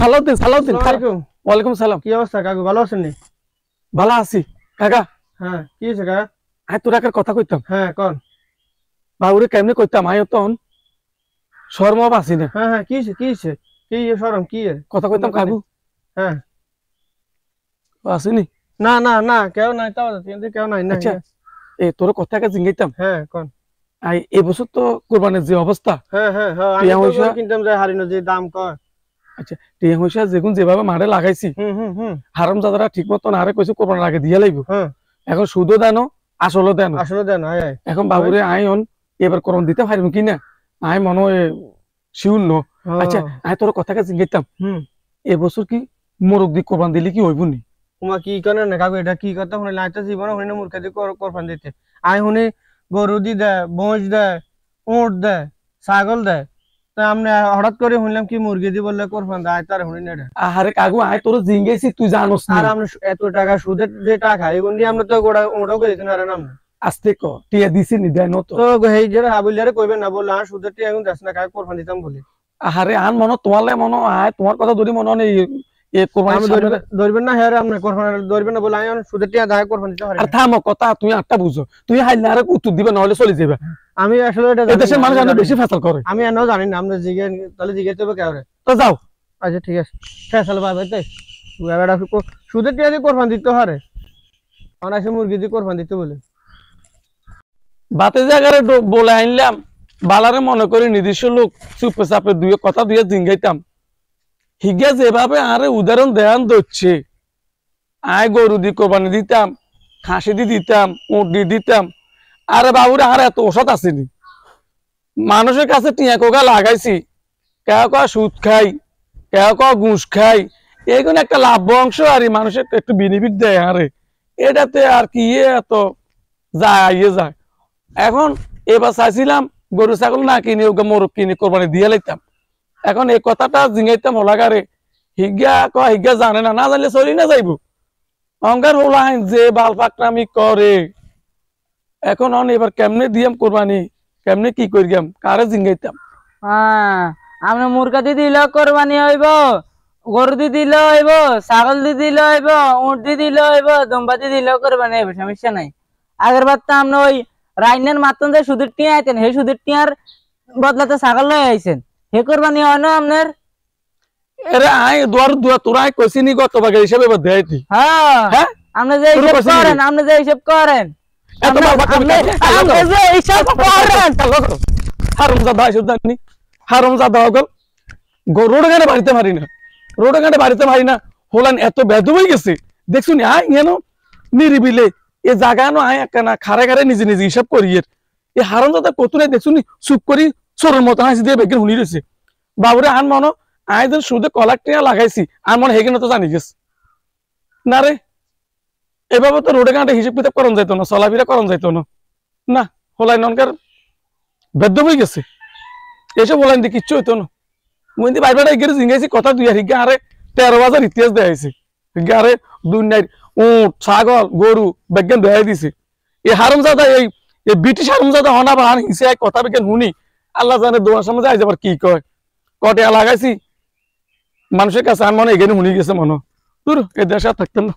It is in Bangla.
সালাউদ্দিন সালাউদ্দিন ওয়ালাইকুম সালাম। কি অবস্থা কাকু, ভালো আছেন নি? ভালো আছি কাকা। হ্যাঁ কি হয়েছে কাকা? আয় তোর একটা কথা কইতাম। হ্যাঁ কন। বাবুরে কেমনে কইতাম আয় তখন শর্মা বাসি না। হ্যাঁ হ্যাঁ কি হয়েছে কি হয়েছে কি শরম কি কথা কইতাম কাকু। হ্যাঁ আসিনি না না না কেউ নাই, তাও কেউ নাই না। আচ্ছা এই তোর কথাকে জিঙ্গাইতাম। হ্যাঁ কন। আই এবছর তো কোরবানির যে অবস্থা। হ্যাঁ হ্যাঁ হ্যাঁ আমি তো কিনতাম যে হারিনো যে দাম কয়। আচ্ছা টিয়া হইসা যেগুন যেভাবে মাঠে লাগাইছি হারামজাদারা ঠিক মতন আরে কইছে কোরবানির আগে দিয়ে লাইব। এখন সুদও দেনো আসলও দেনো। আসলে দেন এখন বাবুরে আইন এবার কোরবান দিতে পারিব কিনা আই মনে হয় শিউর ন। আচ্ছা আই তোর কথাকে জিঙ্গাইতাম এবছর কি মোরগ দি কোরবান দিলে কি হইব নি? তোমা কি করে না কাকু, এটা কি কথা শুনে লাইতে জীবনে শুনে মূর্খ দিয়ে কোরবান দিতে। আই শুনি গরু দি দেয়, বঁজ দেয়, উঁট দেয়, ছাগল দেয়। তা আমরা হঠাৎ করে শুনলাম কি মুরগি দি বললে কোরবান দেয়, তার শুনি না। আরে কাকু আয় তোর জিঙ্গাইছি তুই জানোস না। আর আমরা এত টাকা সুদের যে টাকা এগুন দিয়ে আমরা তো গোড়া ওটাও করে দিতে পারে না। আস্তে ক টিয়া দিছি নি দেয় নত তো এই যে হাবুলিয়ারে কইবেন না বললে আর সুদের টিয়া এখন দেশ না কাকে কোরবান দিতাম বলি। আরে আন মনে তোমালে মনে আয় তোমার কথা ধরি মনে নেই এ কোরবানি ধরবেন না। হ্যাঁ আমরা কোরবান ধরবেন না বলে আমি সুদের টিয়া দায় কোরবান দিতে পারি। আর থামো কথা তুমি আটটা বুঝো, তুমি হাইলে আরে উত্তর দিবে না হলে চলে যাবে। আমি আসলে এটা দেশের মানুষ আরো বেশি ফেসাল করে। আমি এনাও জানি না, আমরা জিগে তাহলে জিজ্ঞেস হবে কেউ। তো যাও। আচ্ছা ঠিক আছে ফেসাল ভাই তাই সুদের টিয়া দিয়ে কোরবান দিতে পারে, অনাসে মুরগি দিয়ে কোরবান দিতে বলে বাতে জায়গায় বলে আনলাম বালারে মনে করি নির্দিষ্ট লোক চুপে চাপে দুই কথা দিয়ে জিঙ্গাইতাম। হিগা যেভাবে আরে উদাহরণ দেয়ান দিচ্ছে আয় গরু দি কোরবানি দিতাম, খাসি দি দিতাম, উট দি দিতাম। আরে বাবুরে আর এত ওষুধ আসেনি মানুষের কাছে টিয়া কোকা লাগাইছি। কেউ কেউ সুদ খাই, কেউ কেউ ঘুষ খাই, এইগুলো একটা লাভ অংশ আর মানুষের একটু বেনিফিট দেয়। আরে এটাতে আর কি এত যায় ইয়ে যায়। এখন এবার চাইছিলাম গরু ছাগল না কিনে মোরগ কিনে কোরবানি দিয়ে লাইতাম। এখন এই কথাটা জিঙ্গাইতাম হলাগারে হিগা হিগা জানে না, না জানলে চলি না যাইব অহংকার হলাইন যে বাল পাকরামি করে। এখন এবার কেমনে দিয়াম কোরবানি, কেমনে কি করিয়াম, কারে জিঙ্গাইতাম। আমরা মুরগা দি দিল কোরবানি হইব, গরু দি দিল হইব, ছাগল দি দিল হইব, উট দি দিল হইব, দম্বা দি দিল কোরবানি হইব, সমস্যা নাই। আগের বার তো আমরা ওই রাইনের মাতন যে সুদের টিয়া আইতেন সেই সুদের টিয়ার বদলাতে ছাগল লয়ে আইছেন, হে কোরবানি হয় না আপনার? এরে আয় দুয়ার দুয়ার তোরাই কইছিনি গত ভাগে হিসাবে দেয়তি। হ্যাঁ আপনি যে হিসাব করেন, আপনি যে হিসাব করেন, আপনি যে হিসাব করেন হারামজাদা হিসাব জানি হারামজাদা হগল রোড ঘাটে বাড়িতে পারি না, রোড ঘাটে বাড়িতে পারি না হলান এত বেদ হয়ে গেছে দেখছুনি। আয় কেন নিরিবিলে এ জায়গা নো আয় একখানা খারে খারে নিজে নিজে হিসাব করি এই হারামজাদা কতুরে দেখছুনি চুপ করি চোরের মতো হাসি দিয়ে বেগের শুনি রয়েছে। বাবুরে আন মনো আয়দের সুদে কলার টিয়া লাগাইছি আর মনে হেগে তো জানি গেছে না রে। এভাবে তো রোডে ঘাটে হিসাব কিতাব করন যাইতো না, চলাফেরা করন যাইতো না। না হলাই ননকার বেদ্য হয়ে গেছে এসব হলাইন দিয়ে কিচ্ছু হইতো না। মুই দি বাইরে গেলে জিঙ্গাইছি কথা দুই হিগা আরে 13,000 ইতিহাস দেয়াইছে। হিগা আরে দুনিয়ার উট ছাগল গরু বেজ্ঞান দেয়াই দিছে। এই হারামজাদা এই ব্রিটিশ হারামজাদা হনা বা হিংসে কথা বেজ্ঞান শুনি আল্লাহ জানে দোয়ার সামনে যাই যাবার কি কয় কটে লাগাইছি মানুষের কাছে আর মনে এখানে শুনি গেছে মনে দূর এ দেশে থাকতেন না।